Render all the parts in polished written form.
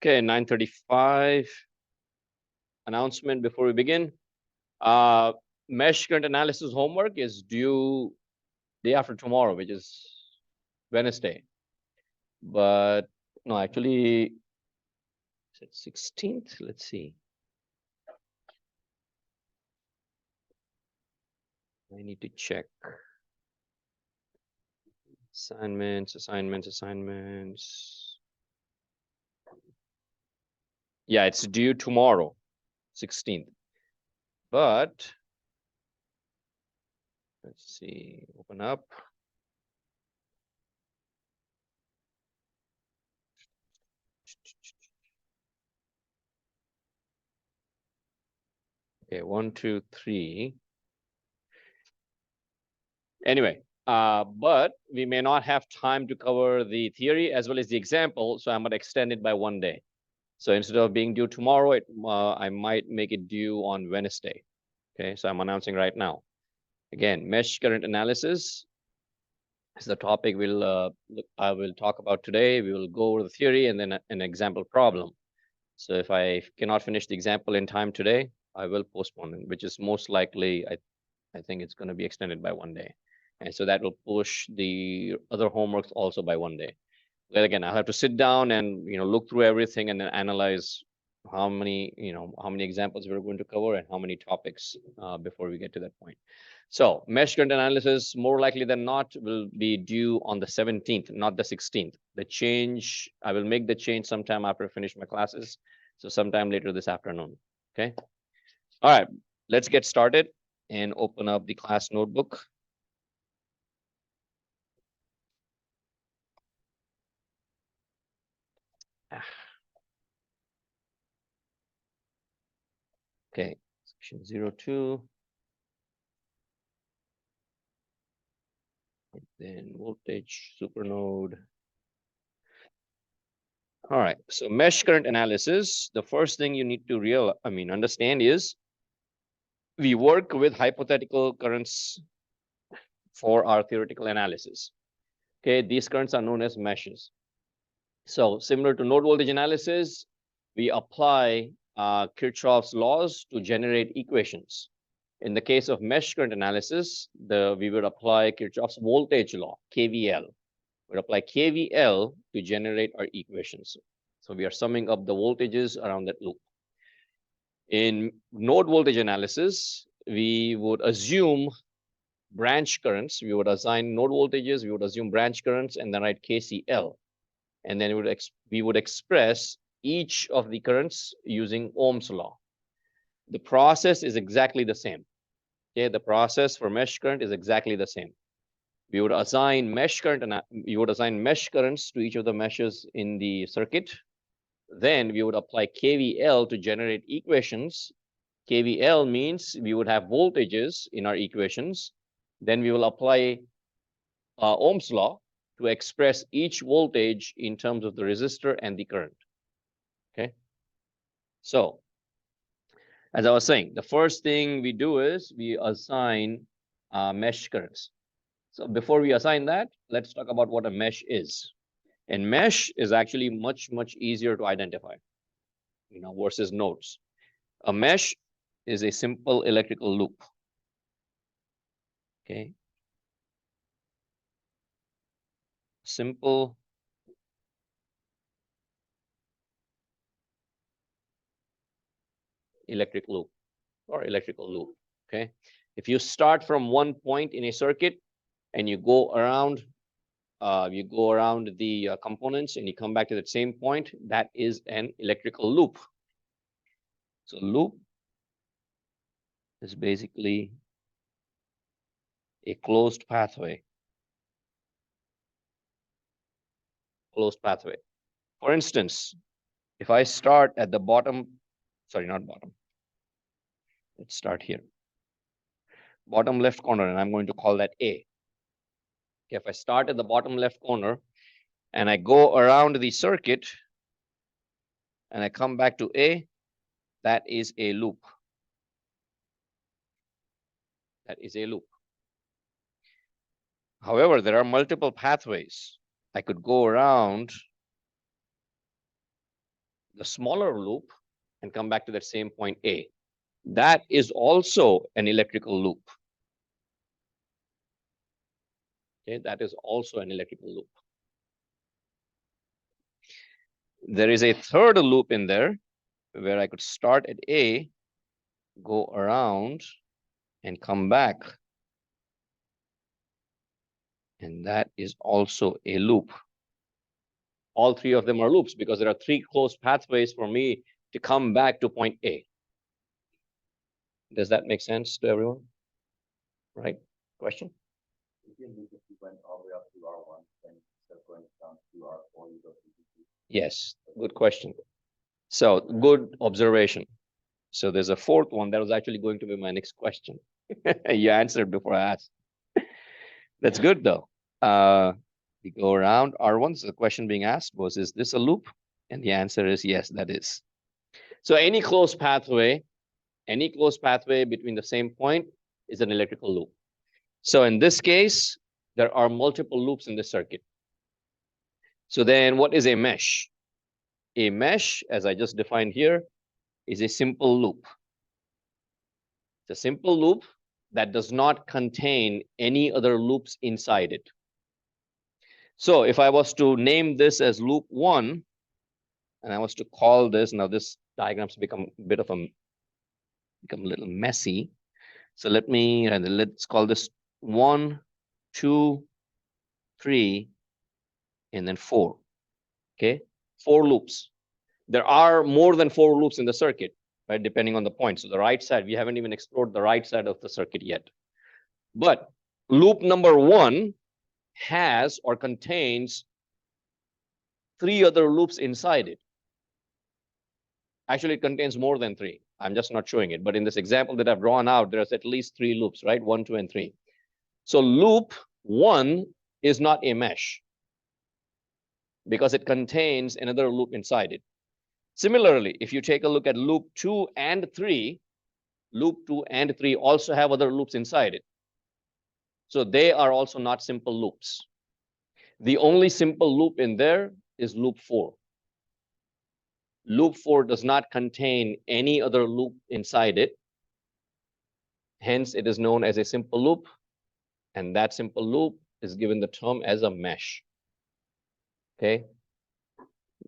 Okay, 9:35. Announcement before we begin. Mesh current analysis homework is due day after tomorrow, which is Wednesday. But no, actually, is it 16th? Let's see. I need to check. Assignments. Yeah, it's due tomorrow, 16th. But let's see, open up. Okay, 1, 2, 3. Anyway, but we may not have time to cover the theory as well as the example, so I'm going to extend it by 1 day. So instead of being due tomorrow, I might make it due on Wednesday. Okay, so I'm announcing right now. Again, mesh current analysis is the topic I will talk about today. We will go over the theory and then an example problem. So if I cannot finish the example in time today, I will postpone it, which is most likely, I think it's going to be extended by 1 day. And so that will push the other homeworks also by 1 day. Then again, I'll have to sit down and look through everything and then analyze how many examples we're going to cover and how many topics before we get to that point. So mesh current analysis, more likely than not, will be due on the 17th, not the 16th. The change, I will make the change sometime after I finish my classes. So sometime later this afternoon. Okay. All right, let's get started and open up the class notebook. Okay, section 02. Then voltage supernode. All right, so mesh current analysis, the first thing you need to understand is we work with hypothetical currents for our theoretical analysis. Okay, these currents are known as meshes. So similar to node voltage analysis, we apply Kirchhoff's laws to generate equations. In the case of mesh current analysis, we would apply Kirchhoff's voltage law, KVL. We'd apply KVL to generate our equations. So we are summing up the voltages around that loop. In node voltage analysis, we would assume branch currents. We would assign node voltages, we would assume branch currents, and then write KCL. And then we would express each of the currents using Ohm's law. The process is exactly the same. Okay, the process for mesh current is exactly the same. We would assign mesh current and you would assign mesh currents to each of the meshes in the circuit. Then we would apply KVL to generate equations. KVL means we would have voltages in our equations. Then we will apply Ohm's law to express each voltage in terms of the resistor and the current. Okay. So as I was saying, the first thing we do is we assign mesh currents. So before we assign that, let's talk about what a mesh is. And mesh is actually much, much easier to identify, versus nodes. A mesh is a simple electrical loop. Okay. Simple electric loop or electrical loop. Okay. If you start from one point in a circuit and you go around the components and you come back to that same point, that is an electrical loop. So loop is basically a closed pathway. Closed pathway. For instance, if I start at the bottom, sorry, not bottom. Let's start here. Bottom left corner, and I'm going to call that A. Okay, if I start at the bottom left corner and I go around the circuit and I come back to A, that is a loop. That is a loop. However, there are multiple pathways. I could go around the smaller loop and come back to that same point A. That is also an electrical loop. Okay, that is also an electrical loop. There is a third loop in there where I could start at A, go around, and come back. And that is also a loop. All three of them are loops because there are three closed pathways for me to come back to point A. Does that make sense to everyone? Right? Question? Yes, good question. So good observation. So there's a fourth one that was actually going to be my next question. You answered before I asked. That's good though. We go around R1. So the question being asked was, is this a loop? And the answer is yes, that is. So any closed pathway between the same point is an electrical loop. So in this case, there are multiple loops in the circuit. So then what is a mesh? A mesh, as I just defined here, is a simple loop. It's a simple loop that does not contain any other loops inside it. So if I was to name this as loop 1, and I was to call this, now this diagram's become a bit of a little messy. So let's call this 1, 2, 3, and then 4. Okay, 4 loops. There are more than 4 loops in the circuit, right? Depending on the point. So the right side, we haven't even explored the right side of the circuit yet. But loop number 1 has or contains 3 other loops inside it. Actually, it contains more than 3. I'm just not showing it. But in this example that I've drawn out, there's at least 3 loops, right? 1, 2, and 3. So loop 1 is not a mesh because it contains another loop inside it. Similarly, if you take a look at loop 2 and 3, loop 2 and 3 also have other loops inside it. So they are also not simple loops. The only simple loop in there is loop 4. Loop 4 does not contain any other loop inside it. Hence, it is known as a simple loop. And that simple loop is given the term as a mesh. Okay.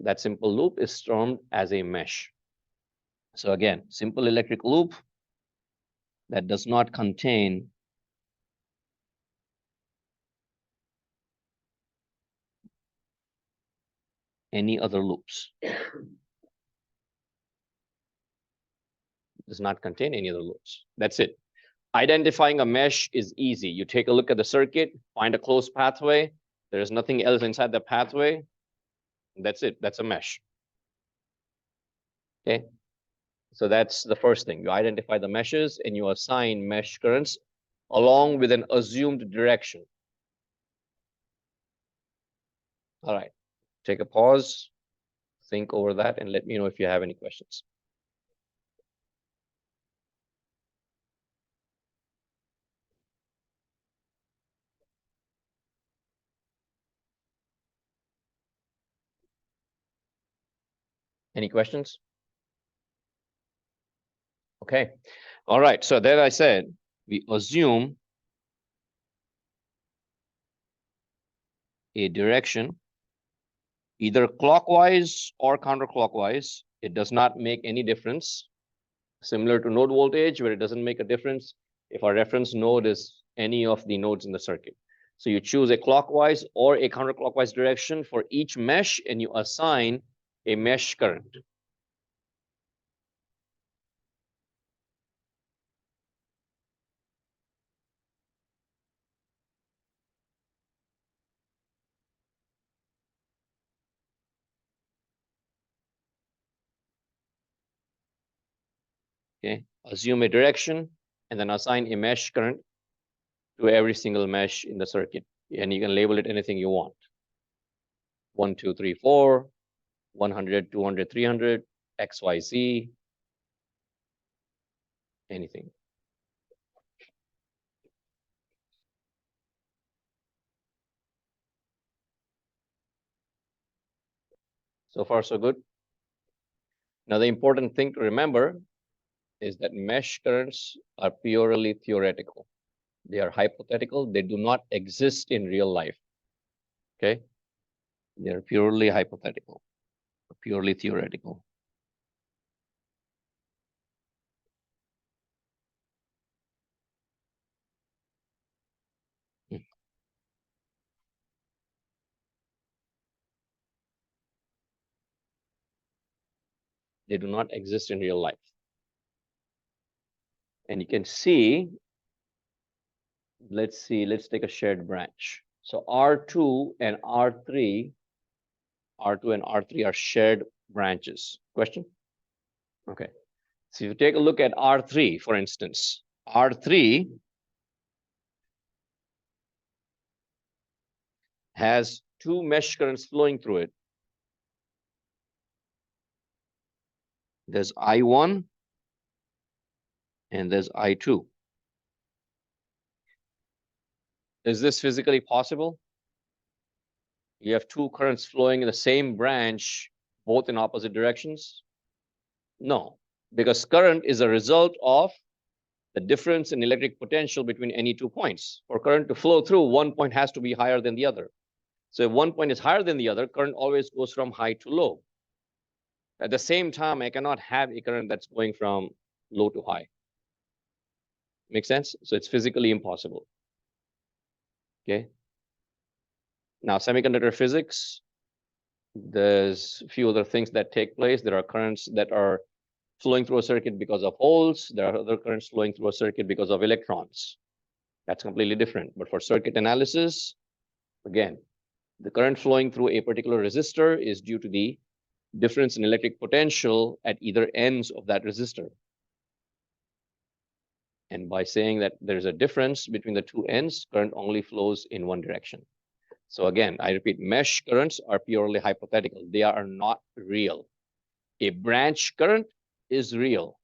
That simple loop is termed as a mesh. So again, simple electric loop that does not contain any other loops. Does not contain any other loops. That's it. Identifying a mesh is easy. You take a look at the circuit, find a closed pathway. There is nothing else inside the pathway. That's it. That's a mesh. Okay. So that's the first thing. You identify the meshes and you assign mesh currents along with an assumed direction. All right. Take a pause, think over that, and let me know if you have any questions. Any questions? Okay. All right. So then I said we assume a direction either clockwise or counterclockwise. It does not make any difference. Similar to node voltage, where it doesn't make a difference if our reference node is any of the nodes in the circuit. So you choose a clockwise or a counterclockwise direction for each mesh, and you assign a mesh current. Okay, assume a direction and then assign a mesh current to every single mesh in the circuit. And you can label it anything you want. 1, 2, 3, 4, 100, 200, 300, XYZ, anything. So far, so good. Now, the important thing to remember is that mesh currents are purely theoretical. They are hypothetical. They do not exist in real life. Okay? They're purely hypothetical, purely theoretical. They do not exist in real life. And you can see, let's take a shared branch. So R2 and R3 are shared branches. Question? Okay. So if you take a look at R3, for instance, R3 has two mesh currents flowing through it. There's I1 and there's I2. Is this physically possible? You have two currents flowing in the same branch, both in opposite directions? No, because current is a result of the difference in electric potential between any 2 points. For current to flow through, one point has to be higher than the other. So if one point is higher than the other, current always goes from high to low. At the same time, I cannot have a current that's going from low to high. Make sense? So it's physically impossible. Okay. Now, semiconductor physics, there's a few other things that take place. There are currents that are flowing through a circuit because of holes. There are other currents flowing through a circuit because of electrons. That's completely different. But for circuit analysis, again, the current flowing through a particular resistor is due to the difference in electric potential at either ends of that resistor. And by saying that there's a difference between the two ends, current only flows in one direction. So again, I repeat, mesh currents are purely hypothetical. They are not real. A branch current is real.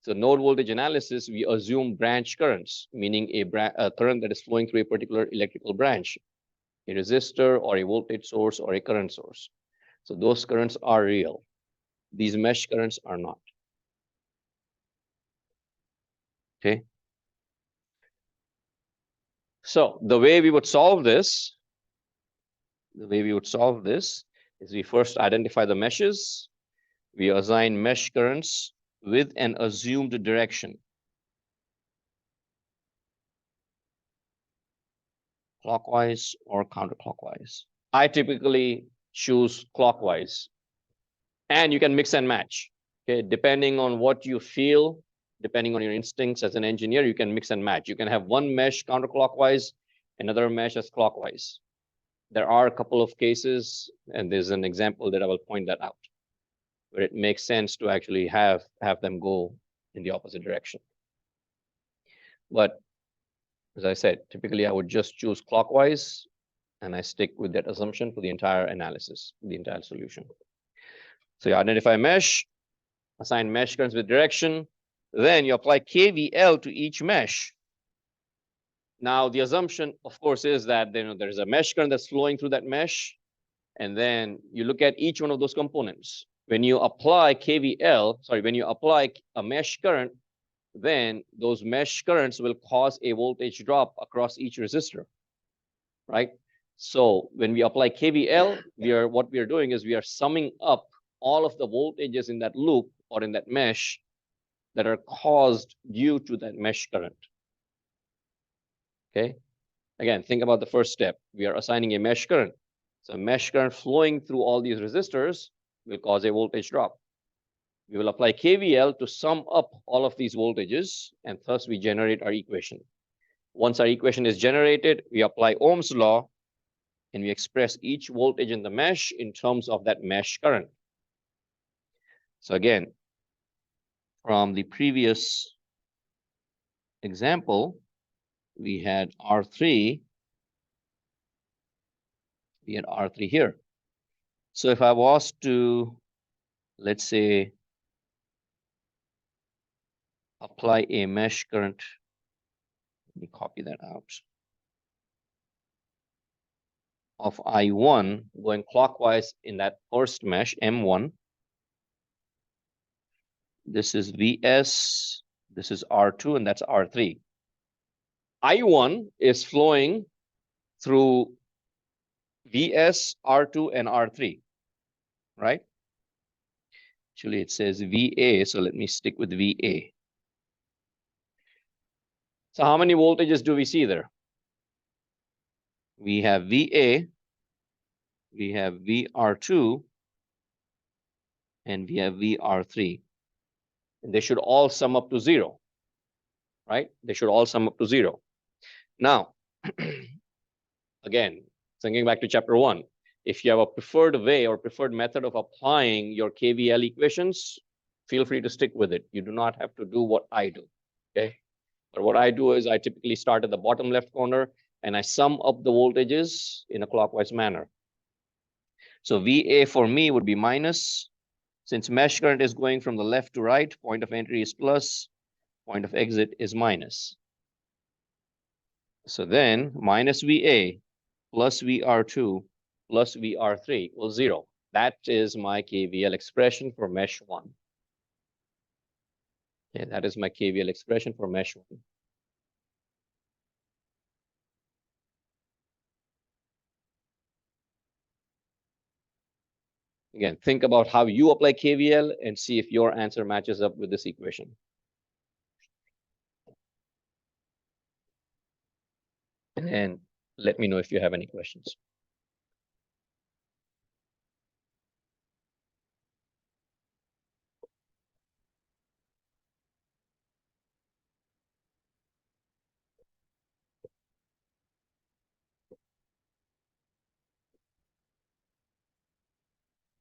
So node voltage analysis, we assume branch currents, meaning a current that is flowing through a particular electrical branch, a resistor or a voltage source or a current source. So those currents are real. These mesh currents are not. Okay. So the way we would solve this, is we first identify the meshes. We assign mesh currents with an assumed direction. Clockwise or counterclockwise. I typically choose clockwise. And you can mix and match. Okay, depending on what you feel, depending on your instincts as an engineer, you can mix and match. You can have one mesh counterclockwise, another mesh as clockwise. There are a couple of cases, and there's an example that I will point that out, where it makes sense to actually have them go in the opposite direction. But as I said, typically I would just choose clockwise, and I stick with that assumption for the entire analysis, the entire solution. So you identify mesh, assign mesh currents with direction, then you apply KVL to each mesh. Now, the assumption, of course, is that there's a mesh current that's flowing through that mesh, and then you look at each one of those components. When you apply when you apply a mesh current, then those mesh currents will cause a voltage drop across each resistor, right? So when we apply KVL, what we are doing is we are summing up all of the voltages in that loop or in that mesh that are caused due to that mesh current. Okay. Again, think about the first step. We are assigning a mesh current. So mesh current flowing through all these resistors will cause a voltage drop. We will apply KVL to sum up all of these voltages, and thus we generate our equation. Once our equation is generated, we apply Ohm's law, and we express each voltage in the mesh in terms of that mesh current. So again, from the previous example, we had R3. We had R3 here. So if I was to, let's say, apply a mesh current, let me copy that out, of I1 going clockwise in that first mesh, M1, This is Vs, this is R2, and that's R3. I1 is flowing through Vs, R2, and R3, right? Actually, it says VA, so let me stick with VA. So how many voltages do we see there? We have VA, we have VR2, and we have VR3. And they should all sum up to 0, right? They should all sum up to 0. Now, again, thinking back to chapter 1, if you have a preferred way or preferred method of applying your KVL equations, feel free to stick with it. You do not have to do what I do, okay? But what I do is I typically start at the bottom left corner and I sum up the voltages in a clockwise manner. So VA for me would be minus. Since mesh current is going from the left to right, point of entry is plus, point of exit is minus. So then minus VA plus VR2 plus VR3 equals 0. That is my KVL expression for mesh 1. Okay, that is my KVL expression for mesh 1. Again, think about how you apply KVL and see if your answer matches up with this equation. And let me know if you have any questions.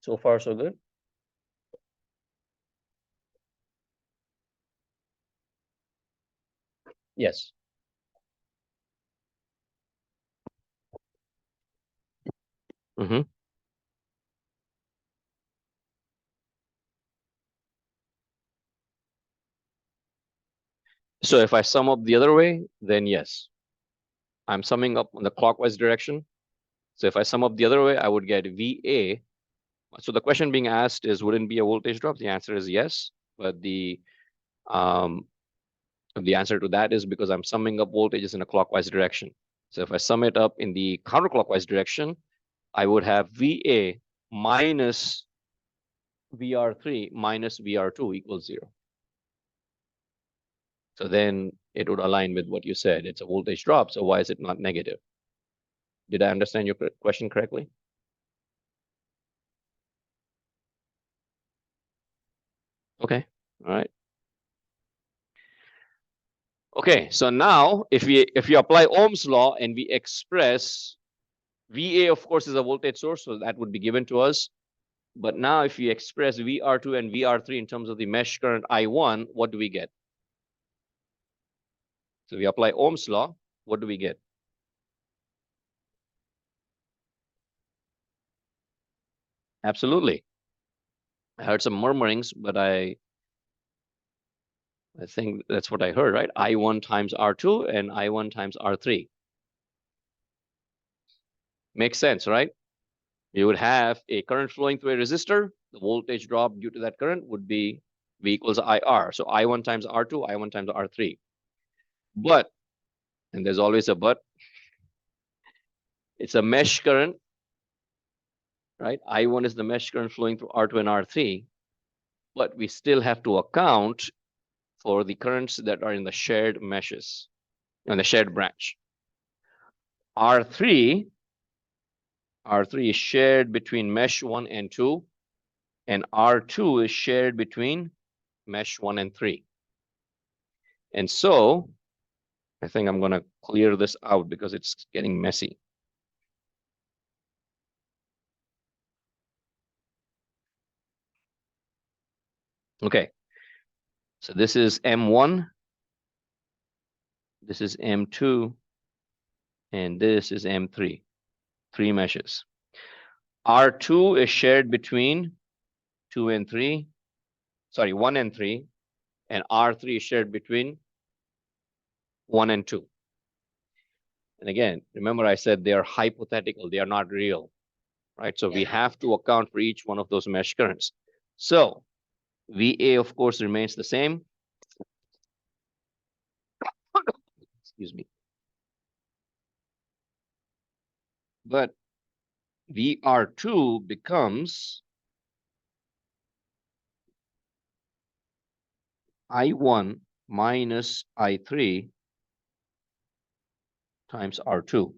So far, so good. Yes. Mm-hmm. So if I sum up the other way, then yes. I'm summing up in the clockwise direction. So if I sum up the other way, I would get VA. So the question being asked is, wouldn't it be a voltage drop? The answer is yes. But the answer to that is because I'm summing up voltages in a clockwise direction. So if I sum it up in the counterclockwise direction, I would have VA minus VR3 minus VR2 equals 0. So then it would align with what you said. It's a voltage drop, so why is it not negative? Did I understand your question correctly? Okay, all right. Okay, so now if you apply Ohm's law and we express VA, of course, is a voltage source, so that would be given to us. But now if we express VR2 and VR3 in terms of the mesh current I1, what do we get? So we apply Ohm's law, what do we get? Absolutely. I heard some murmurings, but I think that's what I heard, right? I1 times R2 and I1 times R3. Makes sense, right? You would have a current flowing through a resistor. The voltage drop due to that current would be V equals IR. So I1 times R2, I1 times R3. But, and there's always a but, it's a mesh current, right? I1 is the mesh current flowing through R2 and R3. But we still have to account for the currents that are in the shared meshes, in the shared branch. R3 is shared between mesh 1 and 2, and R2 is shared between mesh 1 and 3. And so I think I'm going to clear this out because it's getting messy. Okay, so this is M1, this is M2, and this is M3, 3 meshes. R2 is shared between 2 and 3, sorry, 1 and 3, and R3 is shared between 1 and 2. And again, remember I said they are hypothetical, they are not real, right? So we have to account for each one of those mesh currents. So VA, of course, remains the same. Excuse me. But VR2 becomes I1 minus I3 times R2.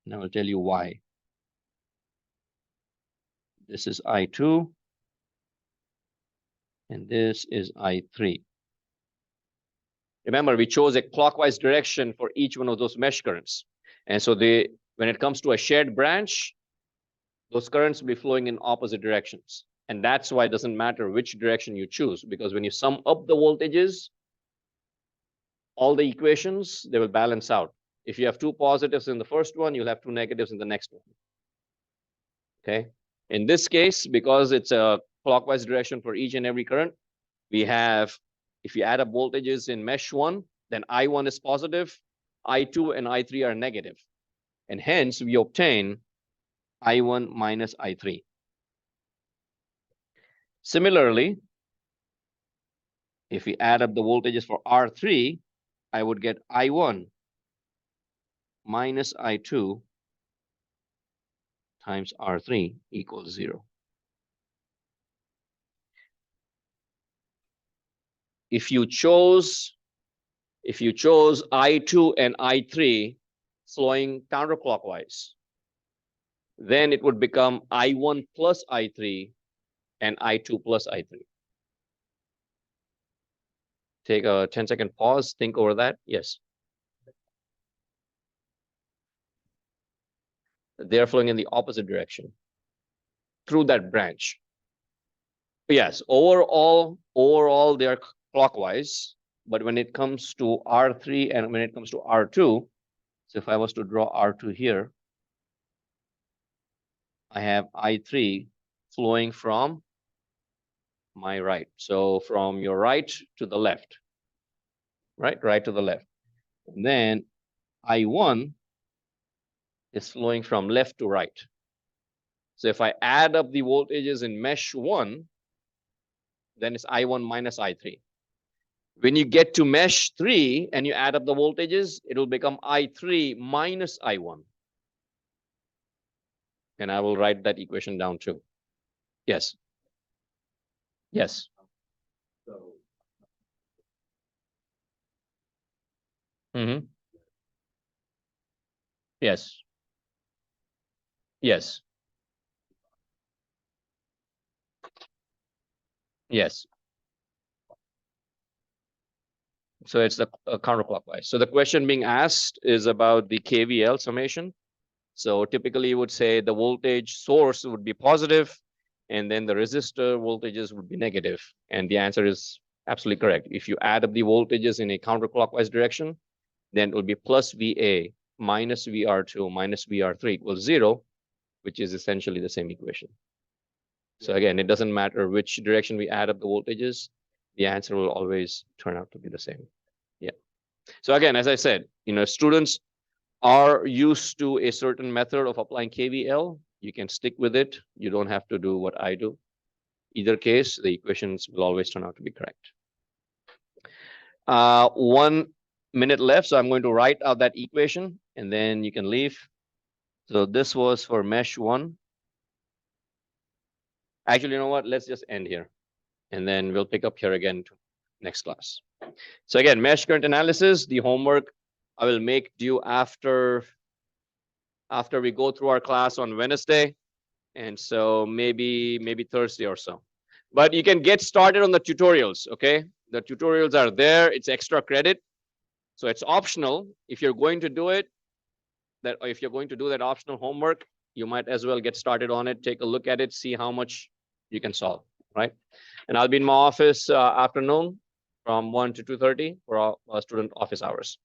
And I will tell you why. This is I2, and this is I3. Remember, we chose a clockwise direction for each one of those mesh currents. And so when it comes to a shared branch, those currents will be flowing in opposite directions. And that's why it doesn't matter which direction you choose, because when you sum up the voltages, all the equations, they will balance out. If you have two positives in the first one, you'll have two negatives in the next one. Okay. In this case, because it's a clockwise direction for each and every current, we have, if you add up voltages in mesh 1, then I1 is positive, I2 and I3 are negative. And hence, we obtain I1 minus I3. Similarly, if we add up the voltages for R3, I would get I1 minus I2 times R3 equals 0. If you chose I2 and I3 flowing counterclockwise, then it would become I1 plus I3 and I2 plus I3. Take a 10-second pause, think over that. Yes. They're flowing in the opposite direction through that branch. Yes, overall they're clockwise, but when it comes to R3 and when it comes to R2, so if I was to draw R2 here, I have I3 flowing from my right. So from your right to the left, right to the left. And then I1 is flowing from left to right. So if I add up the voltages in mesh 1, then it's I1 minus I3. When you get to mesh 3 and you add up the voltages, it will become I3 minus I1. And I will write that equation down too. Yes. Yes. Mm-hmm. Yes. Yes. Yes. So it's the counterclockwise. So the question being asked is about the KVL summation. So typically you would say the voltage source would be positive, and then the resistor voltages would be negative. And the answer is absolutely correct. If you add up the voltages in a counterclockwise direction, then it will be plus VA minus VR2 minus VR3 equals 0, which is essentially the same equation. So again, it doesn't matter which direction we add up the voltages, the answer will always turn out to be the same. Yeah. So again, as I said, students are used to a certain method of applying KVL. You can stick with it. You don't have to do what I do. Either case, the equations will always turn out to be correct. 1 minute left, so I'm going to write out that equation, and then you can leave. So this was for mesh 1. Actually, you know what? Let's just end here, and then we'll pick up here again next class. So again, mesh current analysis, the homework I will make due after we go through our class on Wednesday. And so maybe Thursday or so. But you can get started on the tutorials, okay? The tutorials are there. It's extra credit. So it's optional. If you're going to do it, if you're going to do that optional homework, you might as well get started on it, take a look at it, see how much you can solve, right? And I'll be in my office afternoon from 1 to 2:30 for our student office hours.